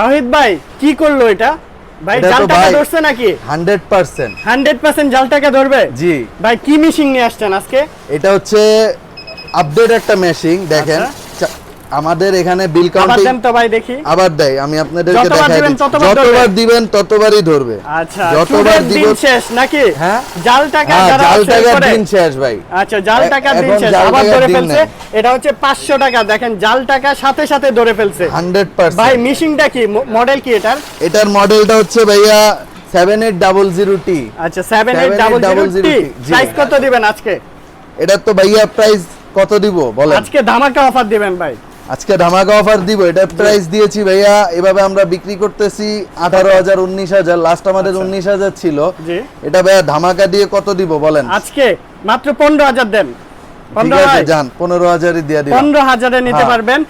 তাওহীদ ভাই কি করলো এটা? ভাই এটা তো জালটাকে ভাই ধরছে নাকি? 100%। 100% জালটাকে ধরবে? জি। ভাই কি মেশিন নিয়ে আসছেন আজকে? এটা হচ্ছে আপডেট একটা মেশিন দেখেন। আমাদের এখানে বিল আবার কাউন্টিং দেন তো ভাই দেখি। আবার দেই, আমি আপনাদেরকে যতবার দেখাই দিবেন দিচ্ছি। ততবার যতবার দিবেন ততবারই ধরবে। আচ্ছা, যতবার দিব দিন শেষ নাকি? হ্যাঁ জাল টাকা হ্যাঁ, যারা জাল আছে টাকার করে। দিন শেষ ভাই। আচ্ছা, জাল টাকার দিন এখন শেষ জাল আবার টাকার ধরে দিন ফেলছে। নেই। এটা হচ্ছে 500 টাকা, দেখেন জাল টাকা সাথে সাথে ধরে ফেলছে 100%। ভাই। মেশিনটা কি মডেল কি এটার? এটার মডেলটা হচ্ছে ভাইয়া 7800T। আচ্ছা 7800T। জি। প্রাইস কত দিবেন আজকে? এটা তো ভাইয়া প্রাইস কত দিব বলেন? আজকে ধামাকা অফার দিবেন ভাই। আজকে ধামাকা অফার দিব। এটার প্রাইস দিয়েছি ভাইয়া, এভাবে আমরা বিক্রি করতেছি 18000 19000, লাস্ট আমাদের 19000 ছিল। জি। এটা ভাইয়া ধামাকা দিয়ে কত দিব বলেন? আজকে মাত্র 15000 দেন। ঠিক আছে, যান 15000ই দিয়ে দিলাম। 15000 এ নিতে হ্যাঁ। পারবেন।